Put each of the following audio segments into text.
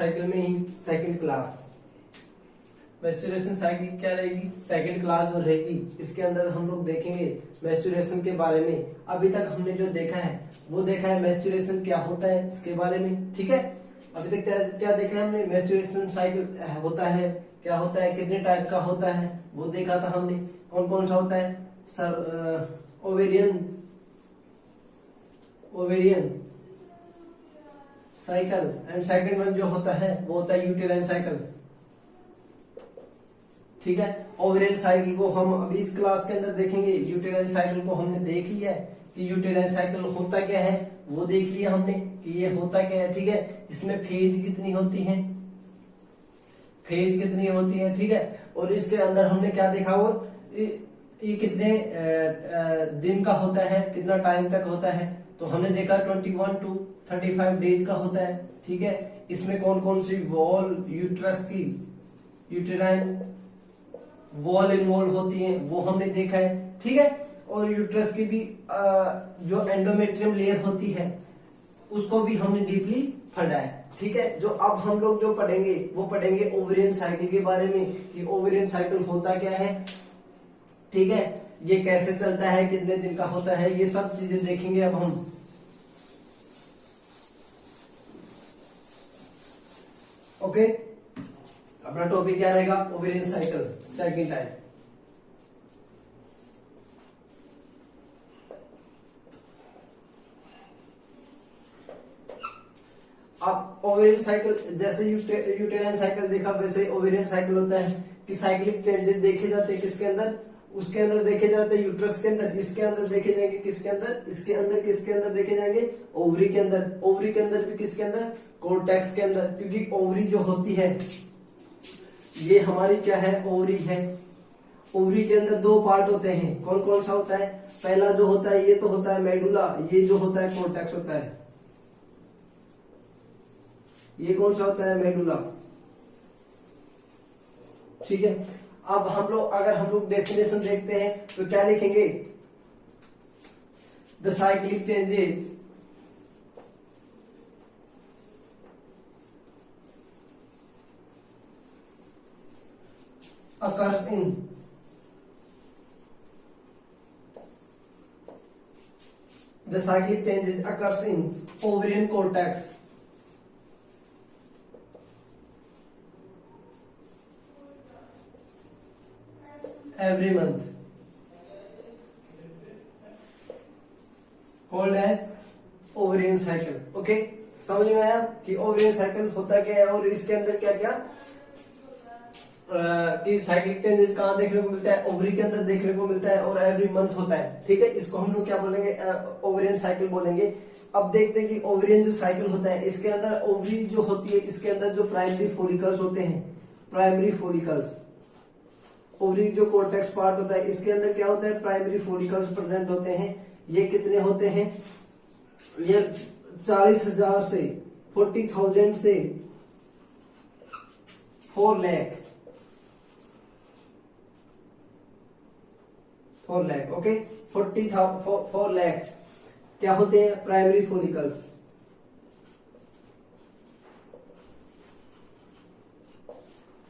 Cycle में ही second class menstruation cycle क्या रहेगी, सेकंड क्लास जो रहेगी इसके अंदर हम लोग देखेंगे मेंस्ट्रुएशन के बारे में। अभी तक हमने जो देखा है वो देखा है मेंस्ट्रुएशन क्या होता है इसके बारे में, ठीक है। अभी तक क्या देखा है हमने, मेंस्ट्रुएशन साइकिल होता है, क्या होता है, कितने टाइप का होता है वो देखा था हमने। कौन कौन सा होता है, ovarian cycle, and second one जो होता है वो होता है यूटेराइन साइकिल, ठीक है। ओवेरियन साइकिल को हम अभी इस क्लास के अंदर देखेंगे। यूटेराइन साइकिल को हमने देख लिया है कि यूटेराइन साइकिल होता क्या है, वो देख लिया हमने कि ये होता क्या है, ठीक है। इसमें फेज कितनी होती है, ठीक है। और इसके अंदर हमने क्या देखा, और ये कितने दिन का होता है, कितना टाइम तक होता है, तो हमने देखा 21 to 35 डेज का होता है, ठीक है। इसमें कौन कौन सी वॉल यूट्रस की यूटेराइन वॉल इन्वॉल्व होती है वो हमने देखा है, ठीक है। और यूट्रस की भी जो एंडोमेट्रियम लेयर होती है उसको भी हमने डीपली पढ़ा है, ठीक है। जो अब हम लोग जो पढ़ेंगे वो पढ़ेंगे ओवेरियन साइकिल के बारे में कि ओवेरियन साइकिल होता क्या है, ठीक है। ये कैसे चलता है, कितने दिन का होता है, ये सब चीजें देखेंगे अब हम। ओके, अपना टॉपिक क्या रहेगा, ओवेरियन साइकिल सेकंड टाइप। अब ओवेरियन साइकिल जैसे यूटेराइन साइकिल देखा वैसे ओवेरियन साइकिल होता है कि साइक्लिक चेंजेस देखे जाते हैं किसके अंदर, उसके अंदर देखे जाते हैं यूट्रस के अंदर, इसके अंदर देखे जाएंगे किसके अंदर, इसके अंदर किसके अंदर देखे जाएंगे, ओवरी के अंदर, ओवरी के अंदर भी किसके अंदर, कोर्टेक्स के अंदर। क्योंकि ओवरी जो होती है ये हमारी क्या है, ओवरी है। ओवरी के अंदर दो पार्ट होते हैं, कौन कौन सा होता है, पहला जो होता है ये तो होता है मेडुला, ये जो होता है कोर्टेक्स होता है। ये कौन सा होता है, मेडुला, ठीक है। अब अगर हम लोग डेफिनेशन देखते हैं तो क्या लिखेंगे, the cyclic changes occurs in the cyclic changes occurs in ovarian cortex every month, called as ovarian cycle। Okay, समझ में आया कि ओवेरियन साइकिल होता क्या है और इसके अंदर क्या क्या कि साइक्लिक चेंजेस कहाँ देखने को मिलता है, ओवरी के अंदर देखने को मिलता है और एवरी मंथ होता है, ठीक है। इसको हम लोग क्या बोलेंगे, ओवेरियन साइकिल बोलेंगे। अब देखते हैं कि ओवेरियन जो साइकिल होता है इसके अंदर ओवरी जो होती है इसके अंदर जो प्राइमरी फोलिकल्स होते हैं, प्राइमरी फोलिकल्स, ओवरी जो कोर्टेक्स पार्ट होता है इसके अंदर क्या होता है, प्राइमरी फोलिकल्स प्रेजेंट होते हैं। ये कितने होते हैं, ये 40,000 से 40,000 से 4 लाख, 4 लाख, ओके। 4 लाख क्या होते हैं, प्राइमरी फोलिकल्स।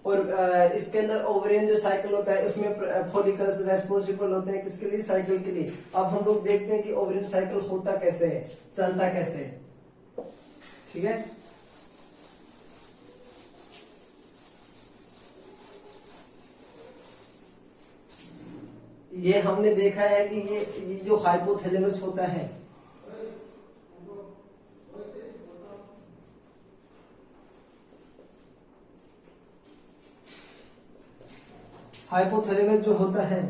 और इसके अंदर ओवेरियन जो साइकिल होता है उसमें फोलिकल्स रेस्पॉन्सिबल होते हैं किसके लिए, साइकिल के लिए। अब हम लोग देखते हैं कि ओवेरियन साइकिल होता कैसे है, चलता कैसे है, ठीक है। ये हमने देखा है कि ये जो हाइपोथैलेमस होता है, हाइपोथैलेमस जो होता है,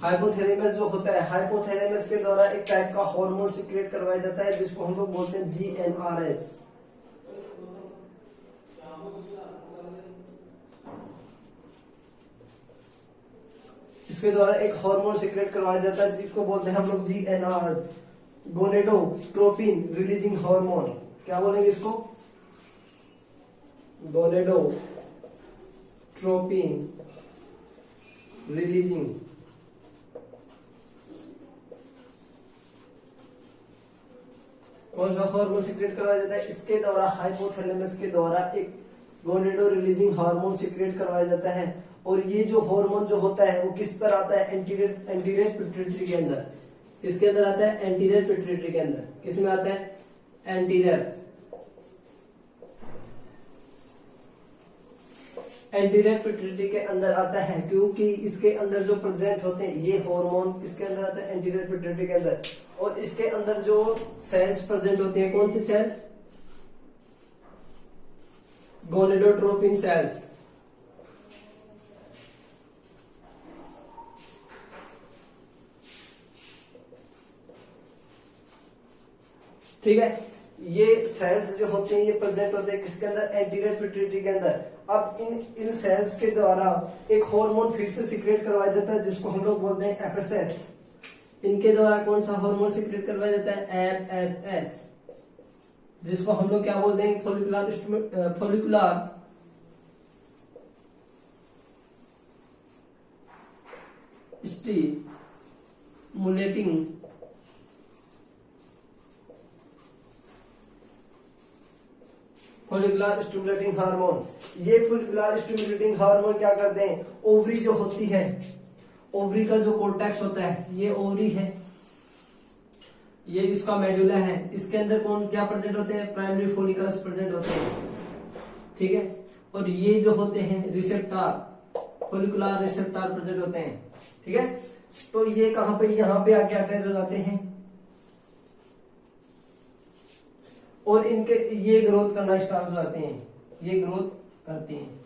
हाइपोथैलेमस के द्वारा एक टाइप का हार्मोन सिक्रेट करवाया जाता है जिसको हम लोग बोलते हैं GnRH। इसके द्वारा एक हार्मोन सिक्रेट करवाया जाता है जिसको बोलते हैं हम लोग GnRH, गोनेडोट्रोपिन रिलीजिंग हार्मोन। क्या बोलेंगे इसको, गोनेडोट्रोपिन रिलीजिंग कौन सा हार्मोन सीक्रेट करवाया जाता है? इसके द्वारा हाइपोथैलेमस के द्वारा एक गोनेडो रिलीजिंग हार्मोन सीक्रेट करवाया जाता है। और ये जो हार्मोन जो होता है वो किस पर आता है? एंटीरियर पिट्यूटरी के अंदर। किसके अंदर आता है? एंटीरियर पिट्यूटरी के अंदर। किस में आता है? एंटीरियर पिट्यूटरी के अंदर आता है, क्योंकि इसके अंदर जो प्रेजेंट होते हैं ये हार्मोन इसके अंदर आता है एंटीरियर पिट्यूटरी के अंदर। और इसके अंदर जो सेल्स प्रेजेंट होती हैं, कौन सी सेल? Gonadotropin sales. ठीक है, ये सेल्स जो होते हैं ये प्रेजेंट होते हैं किसके अंदर? एंटीरियर पिट्यूटरी के अंदर। अब इन सेल्स के द्वारा एक हार्मोन फिर से सीक्रेट करवाया जाता है जिसको हम लोग बोलते हैं एफएसएच। इनके द्वारा कौन सा हार्मोन सीक्रेट करवाया जाता है? एफएसएच, जिसको हम लोग क्या बोलते हैं? Follicular stimulating follicular stimulating hormone. ये फोलिकुलर स्टिमुलेटिंग हार्मोन क्या करते हैं? ओवरी जो होती है, ओवरी का जो कोर्टेक्स होता है, ये ओवरी है, ये इसका मेडुला है। इसके अंदर कौन क्या प्रेजेंट होते हैं? प्राइमरी फोलिकल्स प्रेजेंट होते हैं। ठीक है, और ये जो होते हैं रिसेप्टर, फोलिकुलर रिसेप्टर प्रेजेंट होते हैं। ठीक है, तो ये कहां पे? यहां पे आके अटैच हो जाते हैं और इनके ये ग्रोथ करना स्टार्ट हो जाते हैं, ये ग्रोथ करती हैं।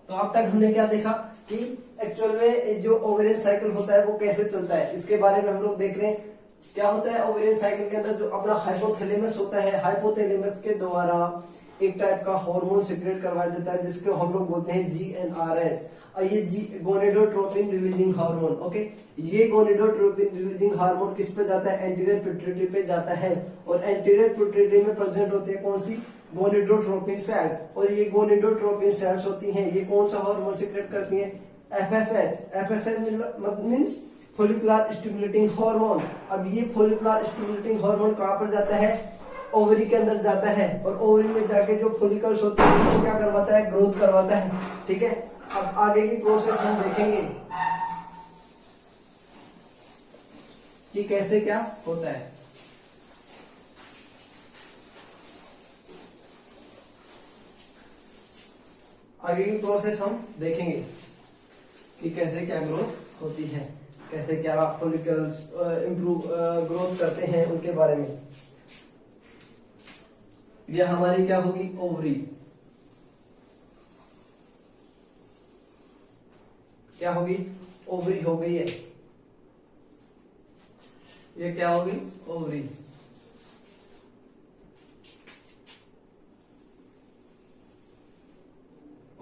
तो अब तक हमने क्या देखा कि एक्चुअल में जो ओवेरियन साइकिल होता है वो कैसे चलता है, इसके बारे में हम लोग देख रहे हैं। क्या होता है ओवेरियन साइकिल के अंदर? जो अपना हाइपोथैलेमस होता है, हाइपोथैलेमस के द्वारा एक टाइप का हार्मोन सीक्रेट करवाया जाता है जिसको हम लोग बोलते हैं GnRH। और ये गोनेडोट्रोपिन रिलीजिंग हार्मोन। ओके, ये गोनेडोट्रोपिन रिलीजिंग हार्मोन किस पे जाता है? एंटीरियर पिट्यूटरी पे जाता है। और एंटीरियर पिट्यूटरी में प्रेजेंट होती है कौन सी? Gonadotropin sales. और ये गोनेडोट्रोपिन सेल्स होती हैं, ये कौन सा हार्मोन सीक्रेट करती हैं? FSH. FSH means follicular stimulating hormone. अब ये फोलिकुलर स्टिमुलेटिंग हार्मोन कहां पर जाता है? ओवरी के अंदर जाता है। और ओवरी में जाके जो फोलिकल्स होते हैं उसको क्या करवाता है? ग्रोथ करवाता है। ठीक है, अब आगे की प्रोसेस हम देखेंगे कि कैसे क्या होता है। आगे की प्रोसेस हम देखेंगे कि कैसे क्या ग्रोथ होती है, कैसे क्या फॉलिकल्स इंप्रूव ग्रोथ करते हैं, उनके बारे में। यह हमारी क्या होगी? ओवरी। क्या होगी? ओवरी हो गई है। ये क्या होगी? ओवरी।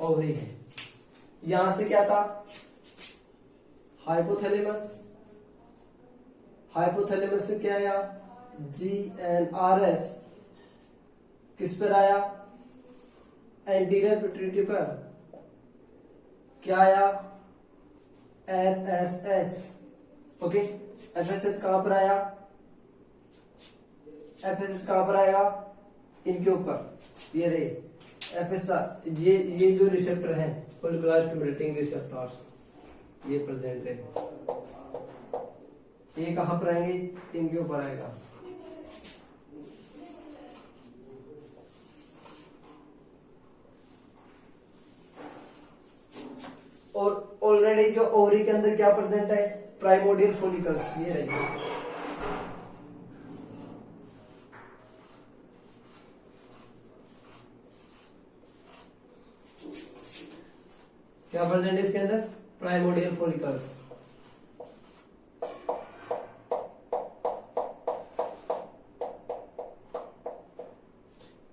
ओवरी है। यहां से क्या था? हाइपोथैलेमस। हाइपोथैलेमस से क्या आया? GnRH। किस पर आया? एंटीरियर पिट्यूटरी पर। क्या आया? FSH। ओके, FSH कहां पर आया? FSH कहां पर आएगा? इनके ऊपर, ये रहे FSH। ये जो रिसेप्टर है फोलिकुलर स्टिमुलेटिंग रिसेप्टर्स, ये प्रेजेंट है। ये कहां पर आएंगे? इनके ऊपर आएगा। और ऑलरेडी जो ओवरी के अंदर क्या प्रेजेंट है? प्राइमोडियल फोलिकल्स, ये रही। क्या प्रेजेंट है इसके अंदर? Primordial follicles.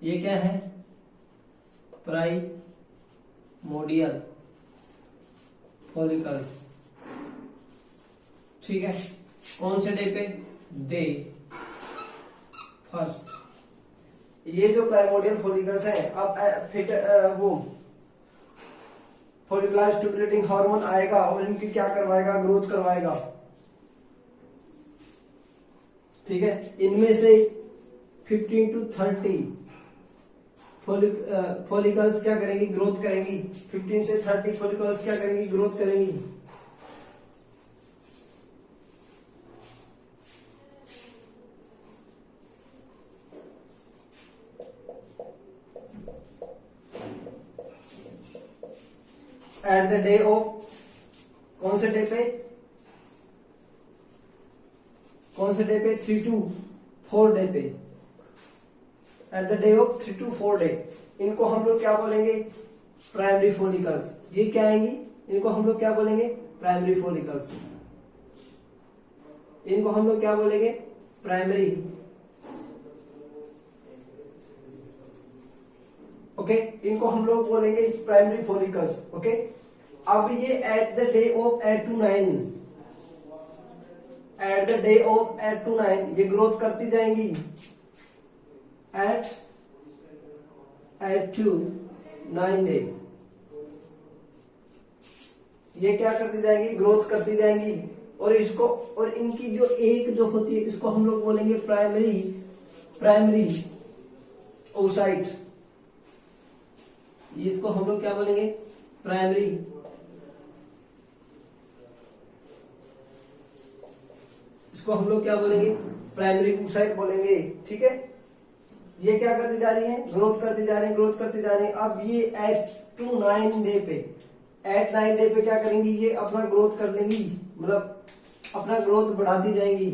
ये क्या है? Primordial follicles. ठीक है, कौन से डे पे? Day first. ये जो प्राइमोडियल फॉलिकल्स है, अब फिर वो फॉलिकुलर स्टिमुलेटिंग हार्मोन आएगा और इनकी क्या करवाएगा? ग्रोथ करवाएगा। ठीक है, इनमें से 15 to 30 फॉलिकल्स क्या करेंगी, ग्रोथ करेंगी। 15 से 30 फॉलिकल्स क्या करेंगी, ग्रोथ करेंगी। एट द डे ऑफ, कौन से डे पे, कौन से डे पे, 3 to 4 डे पे, at the day of 3 to 4 day. इनको हम लोग क्या बोलेंगे, प्राइमरी फॉलिकल्स। ये क्या आएंगी, इनको हम लोग क्या बोलेंगे, प्राइमरी फॉलिकल्स। इनको हम लोग क्या बोलेंगे, प्राइमरी। ओके, इनको हम लोग बोलेंगे प्राइमरी फॉलिकल्स। ओके, अब ये at the day of 8 to 9, at the day of 8 to 9 ये ग्रोथ करती जाएंगी। एट 8 to 9 डे ये क्या करती जाएंगी, ग्रोथ करती जाएंगी। और इसको, और इनकी जो एक जो होती है इसको हम लोग बोलेंगे प्राइमरी, प्राइमरी ओसाइट। इसको हम लोग क्या बोलेंगे, प्राइमरी। इसको हम लोग क्या बोलेंगे, प्राइमरी oocyte बोलेंगे। ठीक है, ये क्या करती जा रही है, ग्रोथ करती जा रही है, ग्रोथ करती जा रही है। अब ये 8 to 9 डे पे, 8 9 डे पे क्या करेंगी, ये अपना ग्रोथ कर लेंगी, मतलब अपना ग्रोथ बढ़ाती जाएंगी।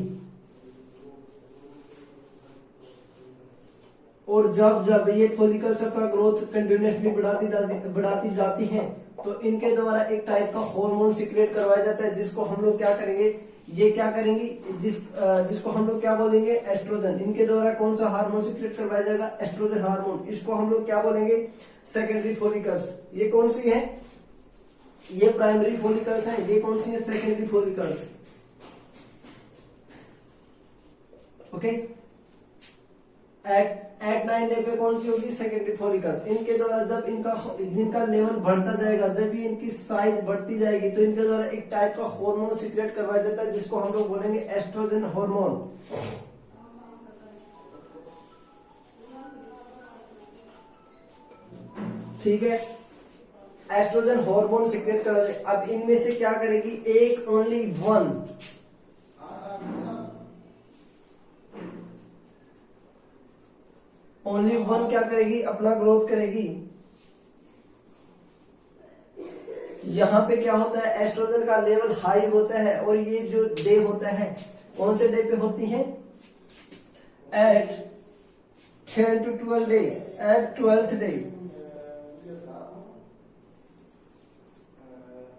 और जब जब ये फॉलिकल्स अपना ग्रोथ कंटिन्यूसली बढ़ाती जाती हैं, तो इनके द्वारा एक टाइप का हार्मोन सिक्रेट करवाया जाता है, जिसको हम लोग क्या करेंगे, ये क्या करेंगी, जिसको हम लोग क्या बोलेंगे, एस्ट्रोजन। इनके द्वारा कौन सा हार्मोन सिक्रेट करवाया जाएगा, एस्ट्रोजन हार्मोन। इसको हम लोग क्या बोलेंगे, सेकेंडरी फॉलिकल्स। ये कौन सी है, ये प्राइमरी फॉलिकल्स है। ये कौन सी है, secondary follicles. Okay, at 9 day पे कौन सी होगी, सेकेंडरी फॉलिकल्स। इनके द्वारा जब इनका लेवल बढ़ता जाएगा, जब ये इनकी साइज बढ़ती जाएगी, तो इनके द्वारा एक टाइप का हार्मोन सिक्रेट करवाया जाता है, जिसको हम लोग बोलेंगे एस्ट्रोजन हार्मोन। ठीक है, एस्ट्रोजन हार्मोन सिक्रेट करा जाए। अब इनमें से क्या करेगी, एक ओनली वन, ओनली वन क्या करेगी, अपना ग्रोथ करेगी। यहां पे क्या होता है, एस्ट्रोजन का लेवल हाई होता है, और ये जो डे होता है, कौन से डे पे होती है, at 10 to 12 day, at 12th day,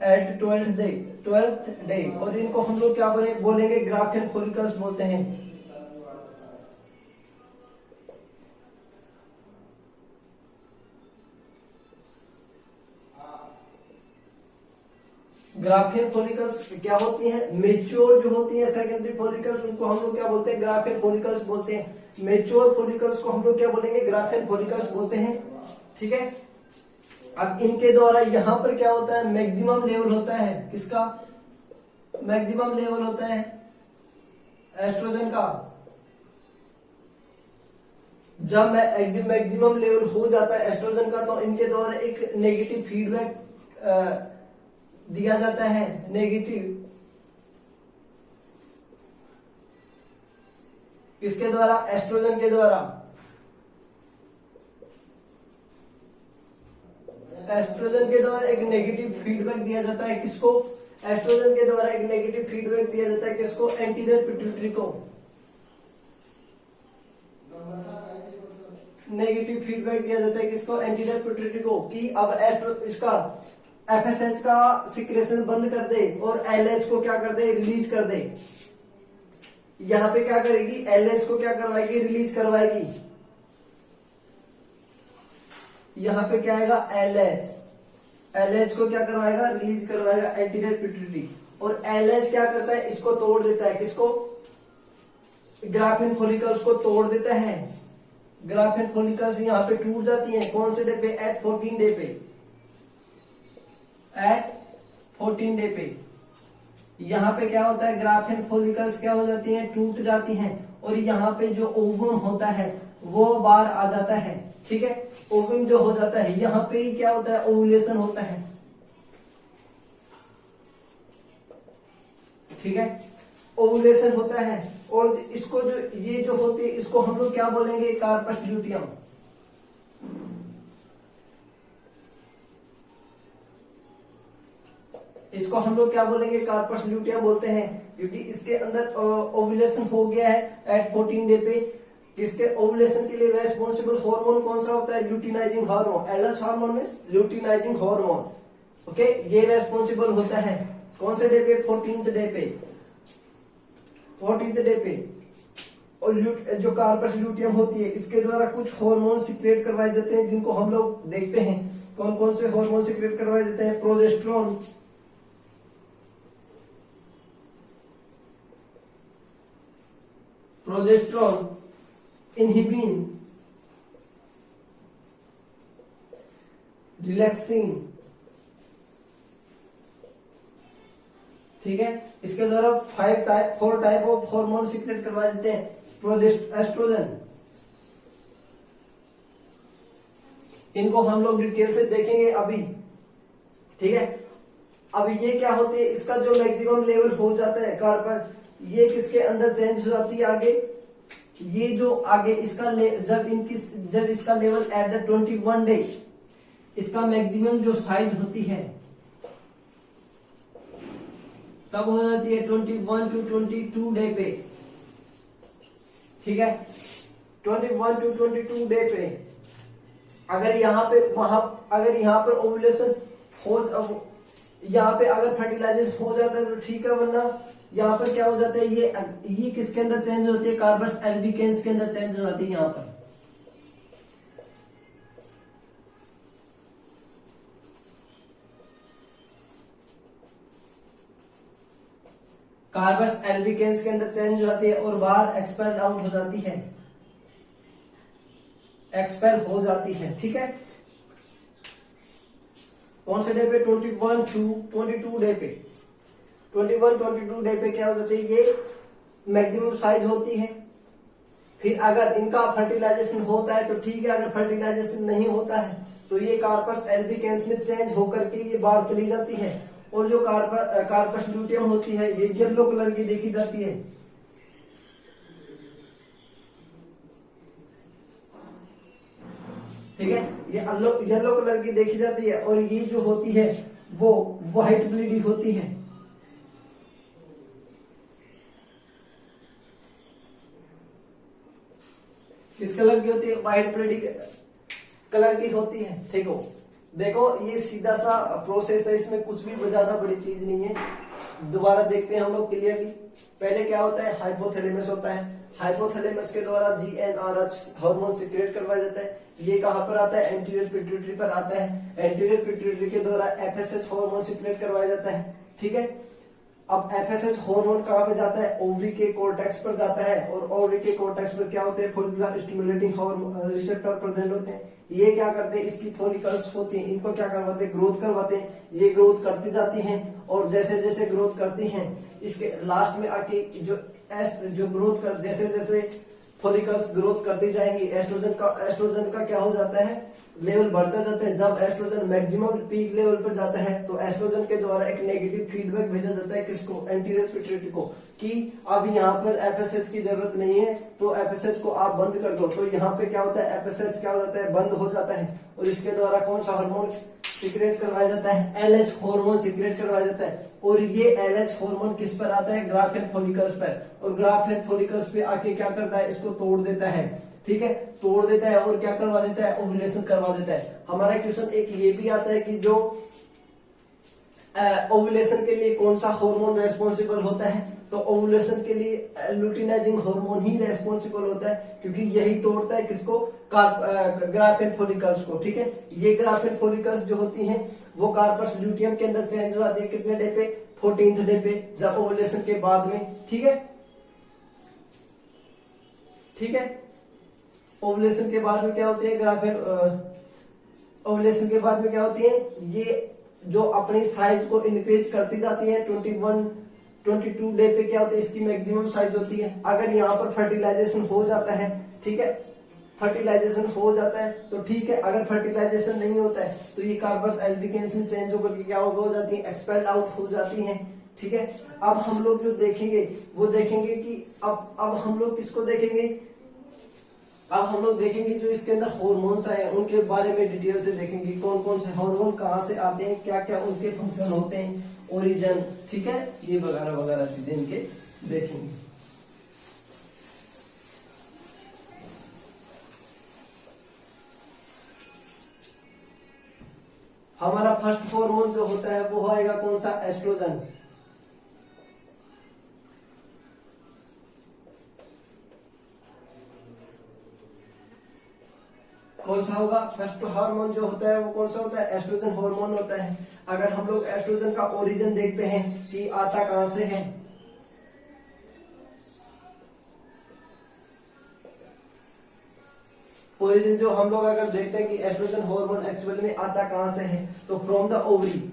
at 12th day. और इनको हम लोग क्या बोलेंगे, ग्राफियन फॉलिकल्स बोलते हैं। ग्राफियन फॉलिकल्स क्या होती हैं, मेच्योर जो होती हैं सेकेंडरी फॉलिकल्स, उनको हम लोग क्या बोलते हैं, ग्राफियन फॉलिकल्स बोलते हैं। मेच्योर फॉलिकल्स को हम लोग क्या बोलेंगे, ग्राफियन फॉलिकल्स बोलते हैं। ठीक है, अब इनके द्वारा यहां पर क्या होता है, मैक्सिमम लेवल होता है, किसका, मैक्सिमम लेवल होता है एस्ट्रोजन का। जब मैक्सिमम लेवल हो जाता है एस्ट्रोजन का, तो इनके द्वारा एक नेगेटिव फीडबैक दिया जाता है, नेगेटिव। किसके द्वारा, एस्ट्रोजन के द्वारा। एस्ट्रोजन के द्वारा एक नेगेटिव फीडबैक दिया जाता है, किसको, एस्ट्रोजन के द्वारा एक नेगेटिव फीडबैक दिया जाता है, किसको, एंटीरियर पिट्यूटरी को। नेगेटिव फीडबैक दिया जाता है, किसको, एंटीरियर पिट्यूटरी को, कि अब इसका एफएसएच का सिक्रेशन बंद कर दे और एलएच को क्या कर दे, रिलीज कर दे। यहां पे क्या करेगी, एलएच को क्या करवाएगी, रिलीज करवाएगी। यहां पे क्या आएगा, एलएच को क्या करवाएगा, रिलीज करवाएगा, एंटीरियर पिट्यूटरी। और एलएच क्या करता है, इसको तोड़ देता है, किसको, ग्राफियन फॉलिकल्स को तोड़ देता है। ग्राफियन फॉलिकल्स यहां पे टूट जाती हैं, कौन से डे पे, एट 14 डे पे, एट 14 डे पे। यहां पे क्या होता है, ग्राफियन फॉलिकल्स क्या हो जाती हैं, टूट जाती हैं। और यहाँ पे जो ओवम होता है, वो बार आ जाता है, ठीक है। ओविंग जो हो जाता है, यहाँ पे ही क्या होता है, ओवुलेशन होता है, ठीक है, ओवुलेशन होता है। और इसको जो ये जो होती है इसको हम लोग क्या बोलेंगे, कार्पस ल्यूटियम। इसको हम लोग क्या बोलेंगे, कार्पस ल्यूटियम बोलते हैं, क्योंकि इसके अंदर ओवुलेशन हो गया है एट 14 डे पे। इसके ओवुलेशन के लिए रेस्पॉन्सिबल हार्मोन कौन सा होता है, luteinizing hormone. LH hormone means luteinizing hormone, okay. ये रेस्पॉन्सिबल होता है कौन से डे पे, 14th डे पे, 14th डे पे। और जो कार्पस ल्यूटियम होती है इसके द्वारा कुछ हार्मोन सिक्रेट करवाए जाते हैं, जिनको हम लोग देखते हैं। कौन कौन से हार्मोन सिक्रेट करवाए जाते हैं, प्रोजेस्टेरोन, इनहिबिन, रिलैक्सिन, ठीक है। इसके द्वारा 4 टाइप ऑफ हार्मोन सिक्रेट करवाए जाते हैं। एस्ट्रोजन, इनको हम लोग डिटेल से देखेंगे अभी, ठीक है। अब ये क्या होते हैं, इसका जो मैक्सिमम लेवल हो जाता है कार्पस, ये किसके अंदर चेंज हो जाती है आगे, ये जो आगे इसका जब इसका लेवल एट द 21 डे, इसका मैक्सिमम जो साइज होती है तब हो जाती है 21 to 22 डे पे, ठीक है। 21 to 22 डे पे अगर यहाँ पर ओवुलेशन हो, यहाँ पे अगर फर्टिलाइजेशन हो जाता है तो ठीक है, वरना यहाँ पर क्या हो जाता है, ये किसके अंदर चेंज होती है, कार्पस एल्बिकेंस के अंदर चेंज हो जाती है। यहाँ पर कार्पस एल्बिकेंस के अंदर चेंज हो जाती है और बाहर एक्सपेल आउट हो जाती है, एक्सपेल हो जाती है, ठीक है। कौन से डे पे, 21 to 22 डे पे, 21-22 डे पे क्या हो जाती है, ये मैक्सिमम साइज होती है। फिर अगर इनका फर्टिलाइजेशन होता है तो ठीक है, अगर फर्टिलाइजेशन नहीं होता है तो ये कार्पस एल्बिकेंस में चेंज होकर के ये बाहर चली जाती है। और जो कार्पस ल्यूटियम होती है ये येलो कलर की देखी जाती है, ठीक है, ये येलो कलर की देखी जाती है। और ये जो होती है वो व्हाइट ब्लीडिंग होती है, किस कलर की होती है, व्हाइट ब्लीडिंग कलर की होती है, ठीक हो। देखो ये सीधा सा प्रोसेस है, इसमें कुछ भी ज्यादा बड़ी चीज नहीं है। दोबारा देखते हैं हम लोग क्लियरली। पहले क्या होता है, हाइपोथैलेमस होता है, हाइपोथैलेमस के द्वारा GnRH हार्मोन सिक्रेट करवाया जाता है। ये कहां पर आता है, एंटीरियर पिट्यूटरी पर आता है। एंटीरियर पिट्यूटरी के द्वारा FSH हार्मोन सिक्रेट करवाया जाता है, ठीक है। अब FSH हार्मोन कहां पे जाता है, ओवरी के कोर्टेक्स पर जाता है। और ओवरी के कोर्टेक्स पर क्या होते हैं, follicular stimulating hormone receptor present होते हैं। ये क्या करते हैं, इसकी फोलिकल्स होती हैं, इनको क्या करवाते हैं, ग्रोथ करवाते हैं। ये ग्रोथ करती जाती हैं और जैसे जैसे ग्रोथ करती हैं इसके लास्ट में आके जो ग्रोथ कर, जैसे जैसे फोलिकल्स ग्रोथ करती जाएंगी, एस्ट्रोजन का क्या हो जाता है, लेवल बढ़ता जाता है। जब एस्ट्रोजन मैक्सिमम पीक लेवल पर जाता है तो एस्ट्रोजन के द्वारा एक नेगेटिव फीडबैक भेजा जाता है, किसको, एंटीरियर पिट्यूटरी को, कि अब यहाँ पर FSH की जरूरत नहीं है तो FSH को आप बंद कर दो। तो यहाँ पे क्या होता है, FSH क्या हो जाता है, बंद हो जाता है। और इसके द्वारा कौन सा हार्मोन सिक्रेट करवाया जाता है, LH हार्मोन सिक्रेट करवाया जाता है। और ये LH हार्मोन किस पर आता है, ग्राफियन फॉलिकल्स पर। और ग्राफियन फॉलिकल्स पे आके क्या करता है, इसको तोड़ देता है, ठीक है, तोड़ देता है और क्या करवा देता है, ओवुलेशन करवा देता है। हमारा क्वेश्चन एक ये भी आता है कि जो ओवुलेशन के लिए कौन सा हार्मोन रेस्पॉन्सिबल होता है, तो ओवुलेशन के लिए ल्यूटिनाइजिंग हार्मोन ही रेस्पॉन्सिबल होता है, क्योंकि यही तोड़ता है किसको, ग्राफियन फॉलिकल्स को, ठीक है। ये ग्राफियन फॉलिकल्स जो होती हैं वो कार्पस ल्यूटियम के अंदर चेंज हो जाती है, कितने डे पे, 14th डे पे, जब ओवुलेशन के बाद में, ठीक है, ठीक है। ओवुलेशन के बाद में क्या होती है, ग्राफियन ओवुलेशन के बाद में क्या होती है, ये जो अपनी साइज को इंक्रीज करती जाती है। 21-22 डे पे क्या होता है, इसकी मैक्सिमम साइज होती है। अगर यहाँ पर फर्टिलाइजेशन हो जाता है, ठीक है, फर्टिलाइजेशन हो जाता है तो ठीक है, अगर फर्टिलाइजेशन नहीं होता है तो ये कार्बन्स एल्डिकेन्स में चेंज होकर के क्या हो जाती है, एक्सपेल्ड आउट हो जाती हैं। ठीक है, अब हम लोग जो देखेंगे वो देखेंगे कि अब हम लोग किसको देखेंगे, अब हम लोग देखेंगे जो इसके अंदर हॉर्मोन्स आए हैं उनके बारे में डिटेल से देखेंगे, कौन कौन से हार्मोन कहाँ से आते हैं, क्या क्या उनके फंक्शन होते हैं, ओरिजिन, ठीक है, ये वगैरह वगैरह चीजें इनके देखेंगे। हमारा फर्स्ट हार्मोन जो होता है वो आएगा कौन सा, एस्ट्रोजन। कौन सा होगा, फर्स्ट हार्मोन जो होता है वो कौन सा होता है, एस्ट्रोजन हार्मोन होता है। अगर हम लोग एस्ट्रोजन का ओरिजिन देखते हैं कि आता कहां से है, ओरिजिन जो हम लोग अगर देखते हैं कि एस्ट्रोजन हार्मोन एक्चुअल में आता कहां से है, तो from the ovary.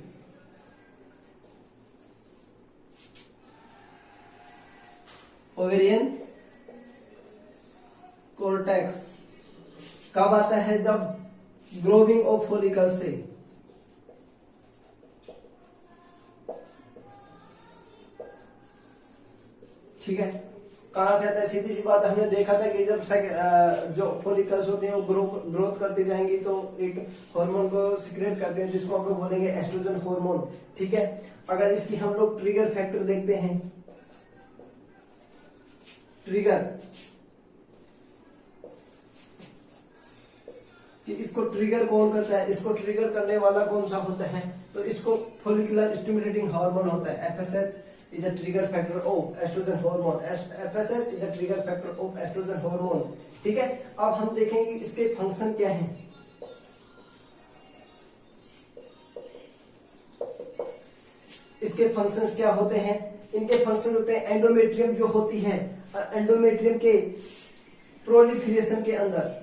Ovarian cortex कब आता है, जब ग्रोविंग ऑफ फॉलिकल से, ठीक है, कहां से आता है, सीधी सी बात, हमने देखा था कि जब जो फॉलिकल्स होते हैं वो ग्रोथ करती जाएंगी तो एक हार्मोन को सिक्रेट करते हैं जिसको हम लोग बोलेंगे एस्ट्रोजन हार्मोन। ठीक है, अगर इसकी हम लोग ट्रिगर फैक्टर देखते हैं, ट्रिगर कि इसको ट्रिगर कौन करता है, इसको ट्रिगर करने वाला कौन सा होता है, तो इसको फॉलिकुलर स्टिमुलेटिंग हार्मोन होता है, FSH is a trigger factor of oestrogen hormone, FSH is a trigger factor of oestrogen hormone. ठीक है, अब हम देखेंगे इसके फंक्शन क्या हैं। इसके फंक्शंस क्या होते हैं, इनके फंक्शन होते हैं, एंडोमेट्रियम जो होती है, एंडोमेट्रियम के प्रोलिफरेशन के अंदर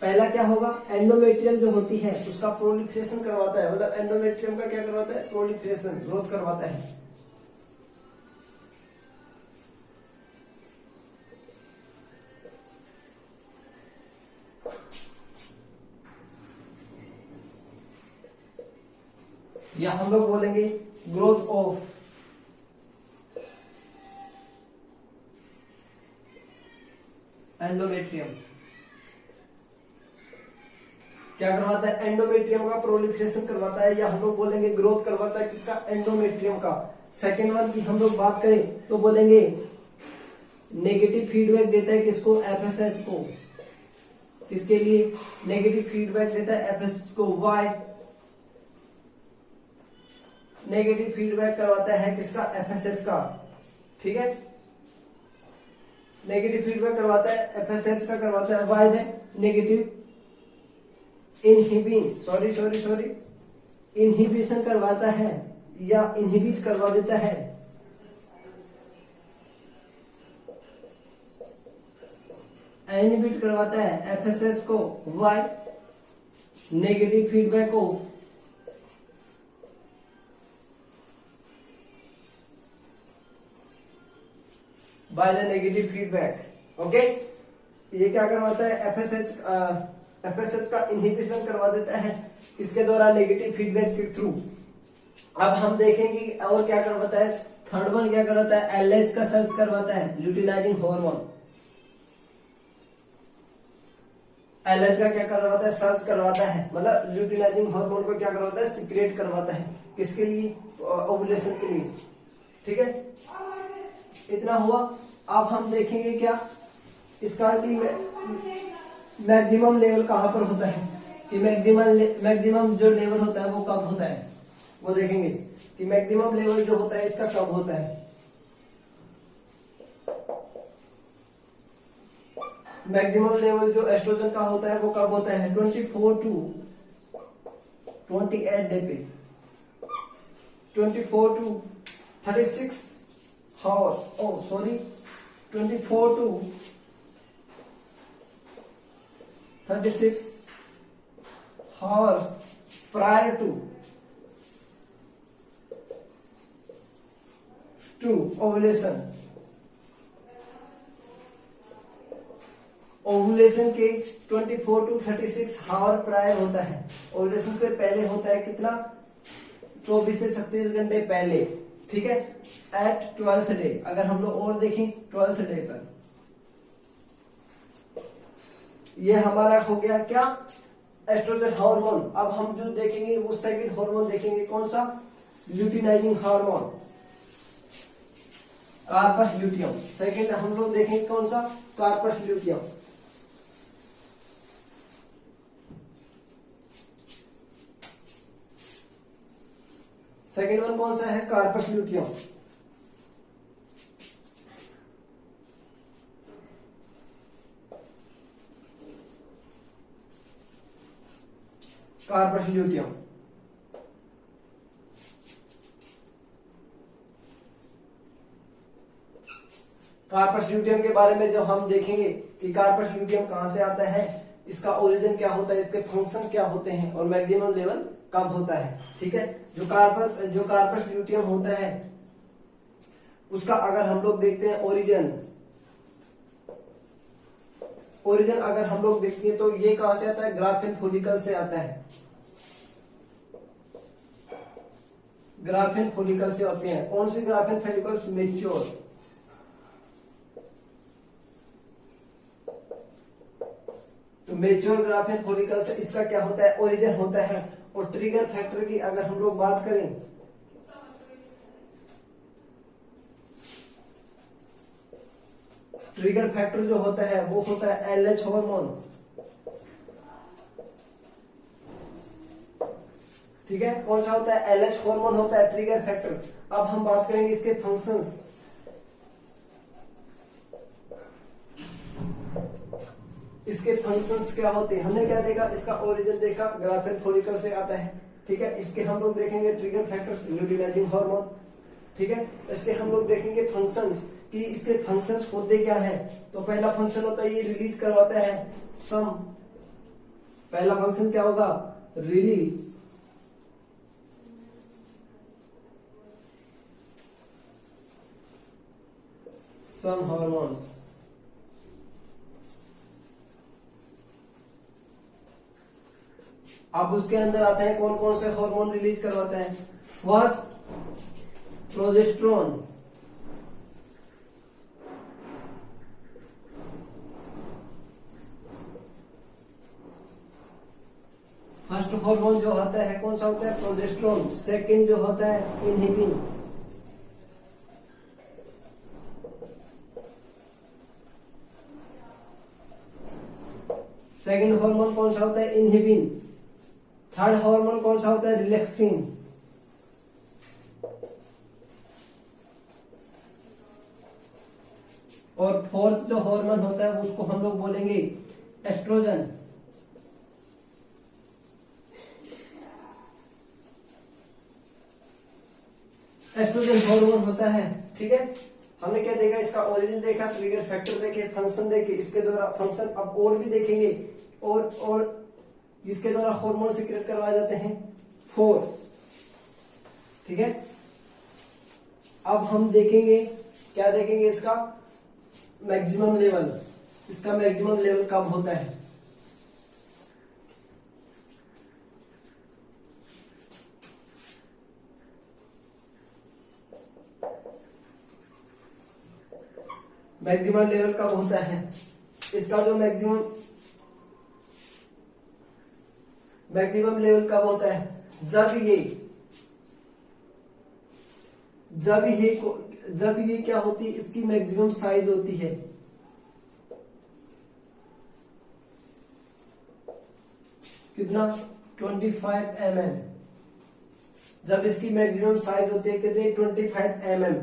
पहला क्या होगा, एंडोमेट्रियम जो होती है उसका प्रोलिफरेशन करवाता है, मतलब एंडोमेट्रियम का क्या करवाता है, प्रोलिफरेशन, ग्रोथ करवाता है। या हम लोग बोलेंगे ग्रोथ ऑफ एंडोमेट्रियम। क्या करवाता है, एंडोमेट्रियम का प्रोलिफरेशन करवाता है, या हम लोग बोलेंगे ग्रोथ करवाता है किसका, एंडोमेट्रियम का। सेकेंड वन की हम लोग बात करें तो बोलेंगे नेगेटिव फीडबैक देता है किसको, एफएसएच को। किसके लिए नेगेटिव फीडबैक देता है, एफएसएच को। वाई नेगेटिव फीडबैक करवाता है किसका, एफएसएच का। ठीक है, नेगेटिव फीडबैक करवाता है एफएसएच का, करवाता है वाई है नेगेटिव इनहिबिशन करवाता है या इनहिबिट करवा देता है, इनहिबिट करवाता है एफएसएच को, वाई नेगेटिव फीडबैक को by the negative feedback. Okay, ये क्या करवाता है, एफएसएच का इनहिबिशन करवा देता है इसके द्वारा, नेगेटिव फीडबैक के थ्रू। अब हम देखेंगे और क्या करवाता है, थर्ड वन क्या करवाता है, एलएच का सर्च करवाता है, ल्यूटिनाइजिंग हार्मोन। एलएच का क्या करवाता है, सर्च करवाता है, मतलब ल्यूटिनाइजिंग हार्मोन को क्या करवाता है, सिक्रेट करवाता है, किसके लिए, ओवुलेशन के लिए। ठीक है, इतना हुआ। अब हम देखेंगे क्या, इसका कि मैक्सिमम लेवल कहां पर होता है, कि मैक्सिमम जो लेवल होता है वो कब होता है, वो देखेंगे कि मैक्सिमम लेवल जो होता है इसका कब होता है। मैक्सिमम लेवल जो एस्ट्रोजन का होता है वो कब होता है, 24 to 28 डे पे, 24 to 36 hours, 24 to 36 hours prior to ovulation। Ovulation के 24 टू 36 हावर प्रायर होता है। ओवुलेशन से पहले होता है कितना, 24 से 36 घंटे पहले, ठीक है, एट 12th डे। अगर हम लोग और देखें 12th डे पर, ये हमारा हो गया क्या, एस्ट्रोजन हार्मोन। अब हम जो देखेंगे वो सेकंड हार्मोन देखेंगे, कौन सा, luteinising hormone, corpus luteum. Second हम लोग देखेंगे कौन सा, कार्पस ल्यूटियम। सेकंड वन कौन सा है, corpus luteum. Corpus luteum. Corpus luteum के बारे में जो हम देखेंगे कि कार्पस ल्यूटियम कहां से आता है, इसका ओरिजिन क्या होता है, इसके फंक्शन क्या होते हैं और मैक्सिमम लेवल कब होता है, ठीक है। जो कार्पस ल्यूटियम होता है उसका अगर हम लोग देखते हैं ओरिजिन अगर हम लोग देखते हैं तो ये कहां से आता है, ग्राफिन फोलिकल से आता है। ग्राफिन फोलिकल से होते हैं। कौन सी ग्राफिन फोलिकल्स, मेच्योर। तो मेच्योर ग्राफिन फोलिकल से इसका क्या होता है, ओरिजिन होता है। और ट्रिगर फैक्टर की अगर हम लोग बात करें, ट्रिगर फैक्टर जो होता है वो होता है एलएच हार्मोन, ठीक है। कौन सा होता है, एलएच हार्मोन होता है ट्रिगर फैक्टर। अब हम बात करेंगे इसके फंक्शंस। इसके फंक्शंस क्या होते हैं, हमने क्या देखा, इसका ओरिजिन देखा, ग्राफिन फोलिकल से आता है, ठीक है। इसके हम लोग देखेंगे ट्रिगर फैक्टर्स, ल्यूटिनाइजिंग हार्मोन, ठीक है। इसके हम लोग देखेंगे फंक्शंस कि इसके फंक्शंस होते क्या है। तो पहला फंक्शन होता है ये रिलीज करवाता है सम, पहला फंक्शन क्या होगा, रिलीज सम हार्मोन्स। अब उसके अंदर आते हैं कौन कौन से हार्मोन रिलीज करवाता है। फर्स्ट प्रोजेस्टेरोन, फर्स्ट हार्मोन जो होता है कौन सा होता है, प्रोजेस्टेरोन। सेकंड जो होता है इनहिबिन, सेकंड हार्मोन कौन सा होता है, इनहिबिन। थर्ड हार्मोन कौन सा होता है, रिलैक्सिन। और फोर्थ जो हार्मोन होता है उसको हम लोग बोलेंगे एस्ट्रोजन। एस्ट्रोजन हार्मोन होता है, ठीक है। हमने क्या देखा, इसका ओरिजिन देखा, ट्रिगर फैक्टर देखे, फंक्शन देखे, इसके द्वारा फंक्शन अब और भी देखेंगे, और इसके द्वारा हार्मोन सीक्रेट करवाए जाते हैं 4, ठीक है। अब हम देखेंगे, क्या देखेंगे, इसका मैक्सिमम लेवल। इसका मैक्सिमम लेवल कब होता है। मैक्सिमम लेवल कब होता है, इसका जो मैक्सिमम लेवल कब होता है, जब ये क्या होती है, इसकी मैक्सिमम साइज होती है, कितना, 25 mm। जब इसकी मैक्सिमम साइज होती है कितनी, 25 mm।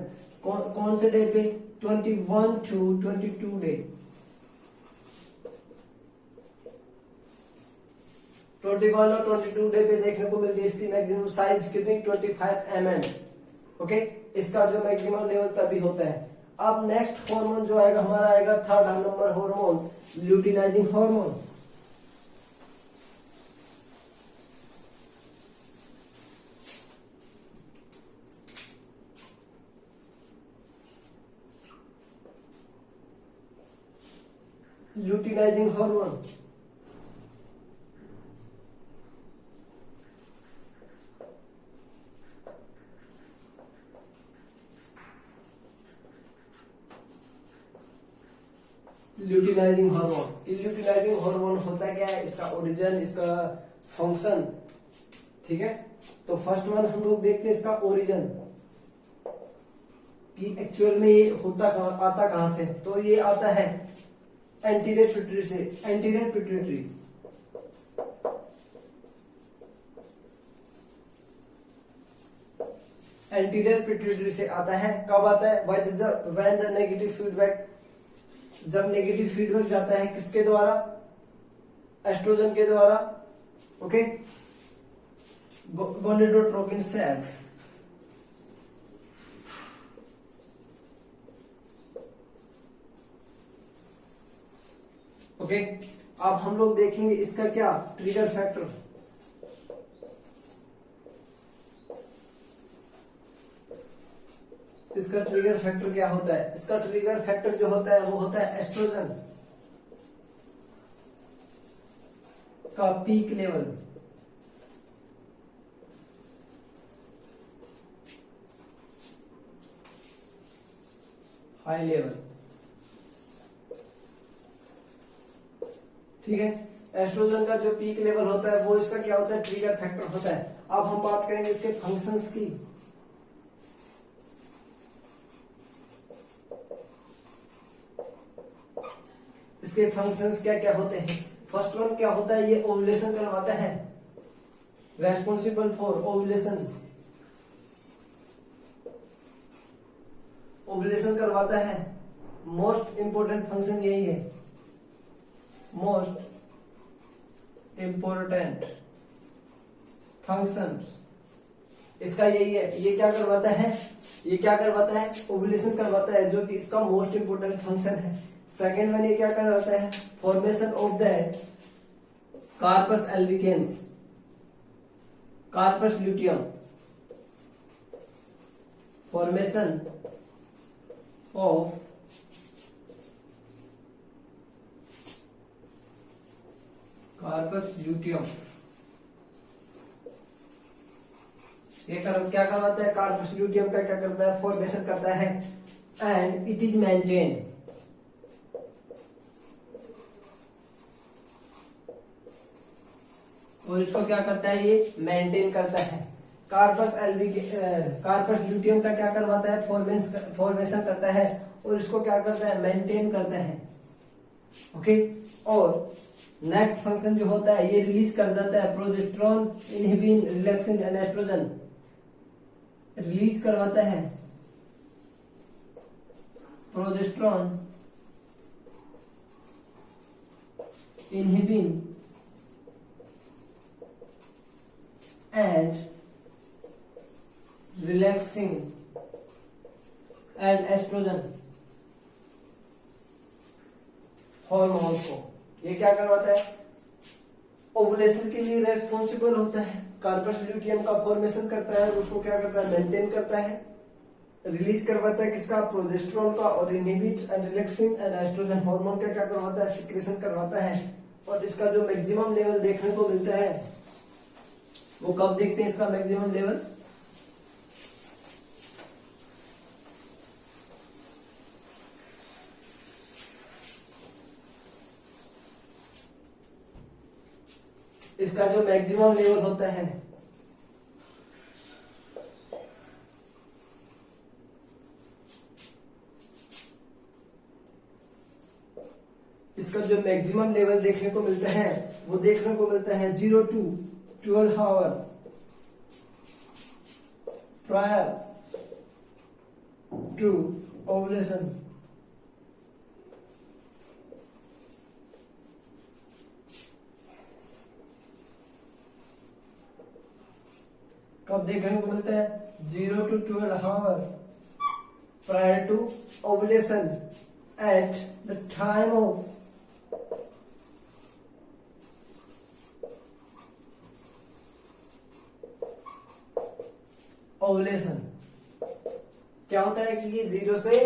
कौन से डे पे, 21 to 22 डे। 21 और 22 डे पे देखने को मिलती है इसकी मैक्सिमम साइज कितनी, 25 mm, ओके। इसका जो मैक्सिमम लेवल तभी होता है। अब नेक्स्ट हार्मोन जो आएगा हमारा आएगा third number hormone, luteinizing hormone. Luteinizing hormone. Luteinizing hormone, luteinizing hormone होता क्या है, इसका ओरिजिन, इसका फंक्शन, ठीक है। तो फर्स्ट वन हम लोग देखते हैं इसका ओरिजिन कि एक्चुअल में ये होता कहां, आता कहां से। तो ये आता है एंटीरियर पिट्यूटरी से। एंटीरियर पिट्यूटरी, एंटीरियर पिट्यूटरी से आता है। कब आता है? व्हेन द नेगेटिव फीडबैक, जब नेगेटिव फीडबैक जाता है किसके द्वारा? एस्ट्रोजन के द्वारा। Okay, gonadotropin sales. ओके, अब हम लोग देखेंगे इसका क्या ट्रिगर फैक्टर। इसका ट्रिगर फैक्टर क्या होता है? इसका ट्रिगर फैक्टर जो होता है वो होता है एस्ट्रोजन का पीक लेवल। हाई लेवल, ठीक है। एस्ट्रोजन का जो पीक लेवल होता है वो इसका क्या होता है? ट्रिगर फैक्टर होता है। अब हम बात करेंगे इसके फंक्शंस की। इसके फंक्शंस क्या क्या होते हैं? फर्स्ट वन क्या होता है? ये ओव्यूलेशन करवाता है, रेस्पॉन्सिबल फॉर ओव्यूलेशन। ओव्यूलेशन करवाता है। मोस्ट इंपोर्टेंट फंक्शन यही है, मोस्ट इंपोर्टेंट फंक्शन इसका यही है। ये क्या करवाता है? ये क्या करवाता है? ओव्यूलेशन करवाता है, जो कि इसका मोस्ट इंपोर्टेंट फंक्शन है। सेकेंड वन ये क्या करवाता है? Formation of the corpus albicans, corpus luteum, formation of corpus luteum. ये क्या करवाता है? कार्पस ल्यूटियम का क्या करता है? फॉर्मेशन करता है। एंड इट इज मेंटेन, और इसको क्या करता है? ये मेंटेन करता है। कार्पस ल्यूटियम का क्या करवाता है? फॉर्मेशन करता है, और इसको क्या करता है? मेंटेन करता है। ओके, और नेक्स्ट फंक्शन जो होता है ये रिलीज कर देता है progesterone, inhibin, relaxin and estrogen. Release करवाता है progesterone, inhibin and relaxing and estrogen hormones को। ये क्या करवाता है? ओवुलेशन के लिए रेस्पॉन्सिबल होता है। कार्पस ल्यूटियम का फॉर्मेशन करता है, उसको क्या करता है? मेंटेन करता है। रिलीज करवाता है किसका? प्रोजेस्टेरोन का, और inhibit and relaxing and estrogen hormone का क्या करवाता है? सिक्रेशन करवाता है। और इसका जो मैक्सिमम लेवल देखने को मिलता है वो कब देखते हैं? इसका मैक्सिमम लेवल इसका जो मैक्सिमम लेवल होता है इसका जो मैक्सिमम लेवल देखने को मिलता है वो देखने को मिलता है 0 to 12 hour prior to ovulation. कब देखने को मिलता है? 0 to 12 hour prior to ovulation at the time of ovulation. क्या होता है कि ये 0 से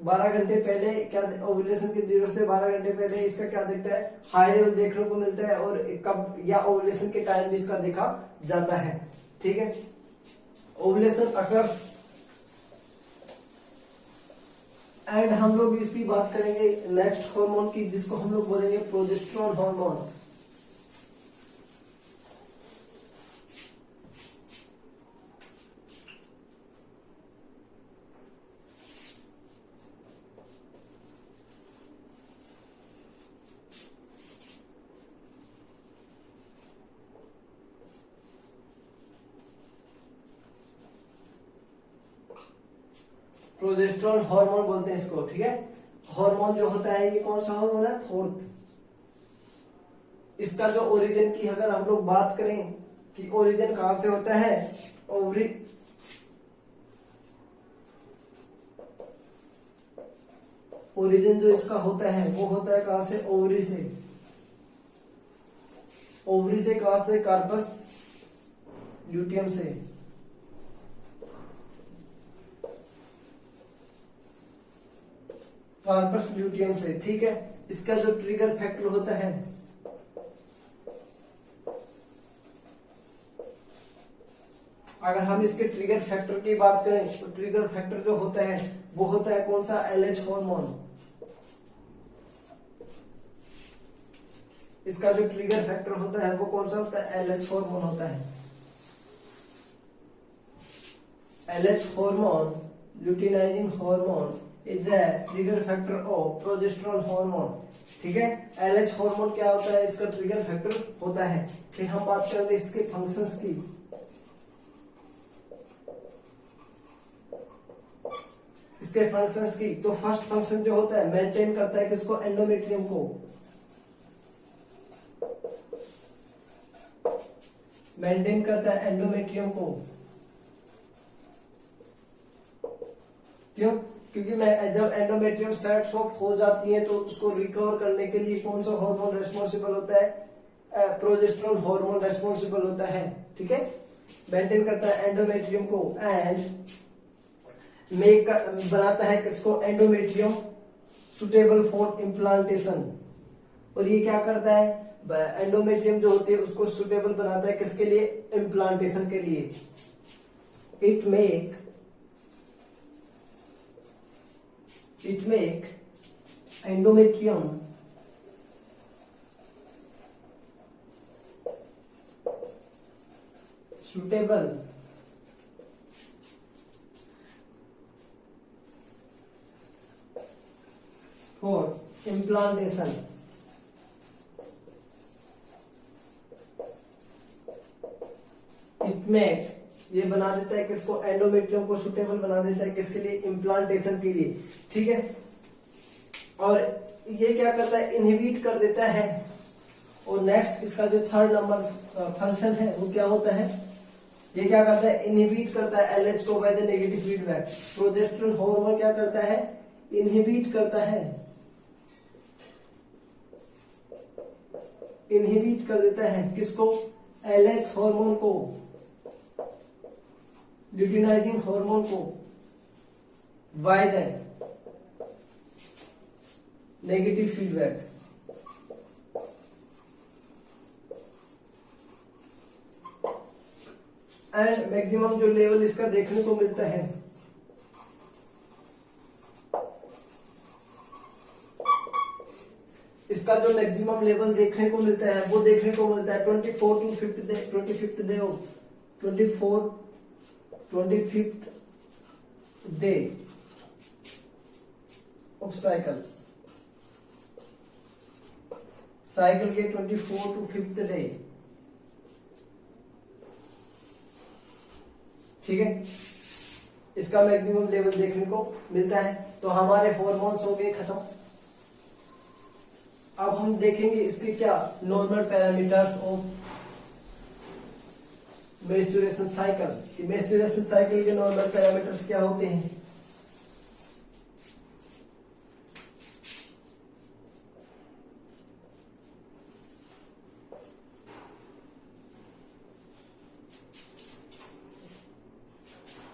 12 घंटे पहले क्या, ओवुलेशन के 0 से 12 घंटे पहले इसका क्या दिखता है, हाई लेवल देखने को मिलता है, और कब या ओवुलेशन के टाइम भी इसका देखा जाता है। ठीक है, ओवुलेशन अकर्स, एंड हम लोग इसकी बात करेंगे नेक्स्ट हार्मोन की, जिसको हम लोग बोलेंगे प्रोजेस्टेरोन हार्मोन। प्रोजेस्टेरोन हार्मोन बोलते हैं इसको। ठीक है, हार्मोन जो होता है ये कौन सा हार्मोन है, फोर्थ। इसका जो ओरिजिन की अगर हम लोग बात करें कि ओरिजिन कहां से होता है, ओरिजिन जो इसका होता है वो होता है कहां से, ओवरी से। ओवरी से कहां से, कार्पस ल्यूटियम से। कार्पस ल्यूटियम से। ठीक है, इसका जो ट्रिगर फैक्टर होता है, अगर हम इसके ट्रिगर फैक्टर की बात करें तो ट्रिगर फैक्टर जो होता है वो होता है कौन सा, एलएच हार्मोन। इसका जो ट्रिगर फैक्टर होता है वो कौन सा होता है, एलएच हार्मोन होता है। LH hormone, luteinizing hormone, is a trigger factor of progesterone hormone. ठीक है, एलएच हार्मोन क्या होता है, इसका ट्रिगर फैक्टर होता है। फिर हम बात करेंगे इसके फंक्शंस की। इसके फंक्शंस की, तो फर्स्ट फंक्शन जो होता है, मेंटेन करता है किसको, एंडोमेट्रियम को। मेंटेन करता है एंडोमेट्रियम को। क्यों, क्योंकि मैं जब एंडोमेट्रियम सेट्स ऑफ हो जाती है तो उसको रिकवर करने के लिए कौन सा हार्मोन रेस्पॉन्सिबल होता है, प्रोजेस्टेरोन हार्मोन रेस्पॉन्सिबल होता है। ठीक है, मेंटेन करता है एंडोमेट्रियम को, एंड मेक बनाता है किसको, एंडोमेट्रियम सुटेबल फॉर इम्प्लांटेशन। और ये क्या करता है, एंडोमेट्रियम जो होती है उसको सुटेबल बनाता है किसके लिए, इम्प्लांटेशन के लिए। It make endometrium suitable for implantation। It make, ये बना देता है किसको, एंडोमेट्रियम को सुटेबल बना देता है किसके लिए, इम्प्लांटेशन के लिए। ठीक है, और ये क्या करता है, इनहिबिट कर देता है। और नेक्स्ट इसका जो थर्ड नंबर फंक्शन है वो क्या होता है, ये क्या करता है, इनहिबिट करता है एलएच को by the negative feedback. Progesterone hormone क्या करता है, इनहिबिट करता है, इनहिबिट कर देता है किसको, एलएच हार्मोन को, ल्यूटिनाइजिंग हार्मोन को, by the negative feedback. And maximum जो लेवल इसका देखने को मिलता है, इसका जो मैक्सिमम लेवल देखने को मिलता है वो देखने को मिलता है 25th डे ऑफ साइकिल के 24th डे। ठीक है, इसका मैक्सिमम लेवल देखने को मिलता है। तो हमारे हार्मोन्स हो गए खत्म। अब हम देखेंगे इसके क्या normal parameters of menstruation cycle, कि मेंस्ट्रुएशन साइकिल के नॉर्मल पैरामीटर्स क्या होते हैं।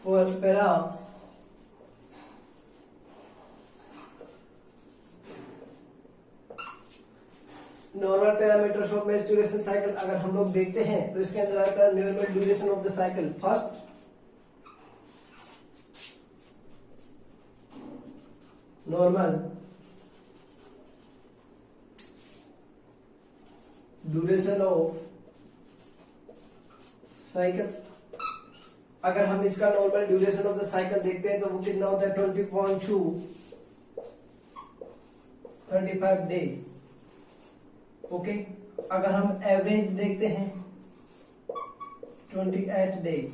और पहला normal parameters of maturation cycle अगर हम लोग देखते हैं तो इसके अंदर आता है normal duration of the cycle. First normal duration of cycle, अगर हम इसका normal duration of the cycle देखते हैं तो वो कितना होता है 20.2 35 डे। ओके, अगर हम एवरेज देखते हैं 28 डे,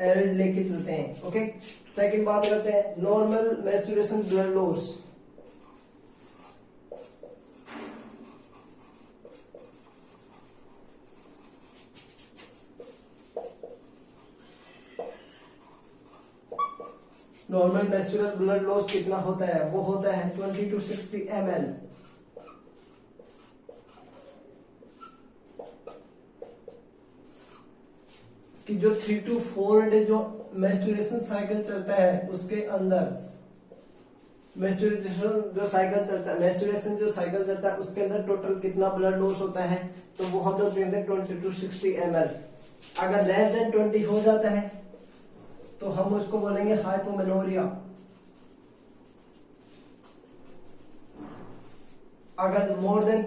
एवरेज लेके चलते हैं। ओके, सेकंड बात करते हैं normal menstruation blood loss. Normal menstrual blood loss कितना होता है? वो होता है 20 to 60 ml। कि जो 3 to 4 डे जो मैच्योरेशन साइकिल चलता है उसके अंदर मैच्योरेशन जो साइकिल चलता है उसके अंदर टोटल कितना ब्लड लॉस होता है? तो वो हम लोग देखते हैं 20 to 60 ml। अगर लेस देन 20 हो जाता है तो हम उसको बोलेंगे हाइपोमेनोरिया। अगर मोर देन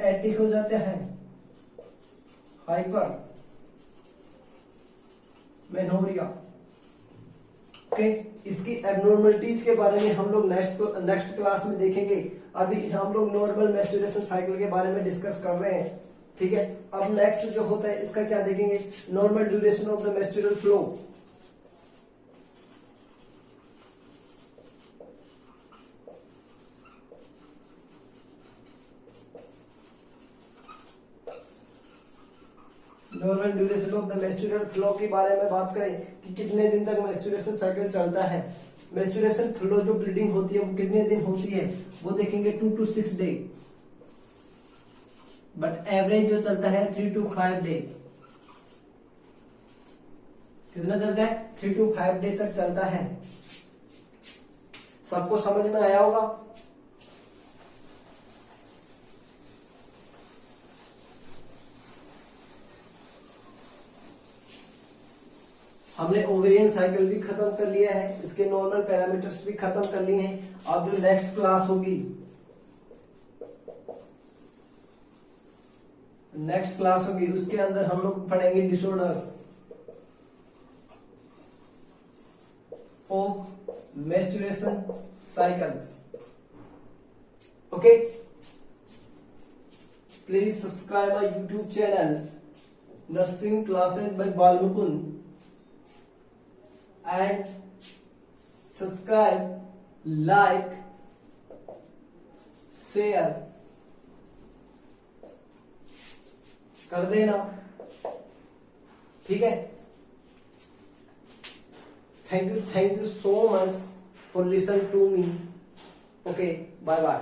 80 हो जाते हैं हाइपर मेनोरिया। ओके, इसकी एबनॉर्मलिटीज के बारे में हम लोग नेक्स्ट क्लास में देखेंगे। अभी हम लोग नॉर्मल मैच्योरेशन साइकिल के बारे में डिस्कस कर रहे हैं, ठीक है। अब नेक्स्ट जो होता है इसका क्या देखेंगे? Normal duration of the menstrual flow. Normal duration of the menstrual flow के बारे में बात करें कि कितने दिन तक मैच्योरेशन साइकिल चलता है। मैच्योरेशन फ्लो जो ब्लीडिंग होती है वो कितने दिन होती है? वो देखेंगे 2 to 6 डे, बट एवरेज जो चलता है 3 to 5 डे। कितना चलता है? 3 to 5 डे तक चलता है। सबको समझ में आया होगा? हमने ओवेरियन साइकिल भी खत्म कर लिया है, इसके नॉर्मल पैरामीटर्स भी खत्म कर लिए हैं। अब जो नेक्स्ट क्लास होगी उसके अंदर हम लोग पढ़ेंगे disorders of maturation cycle. Okay, please subscribe my YouTube channel nursing classes by Balmukund and subscribe, like, share कर देना, ठीक है। Thank you so much for listen to me. Okay, bye bye.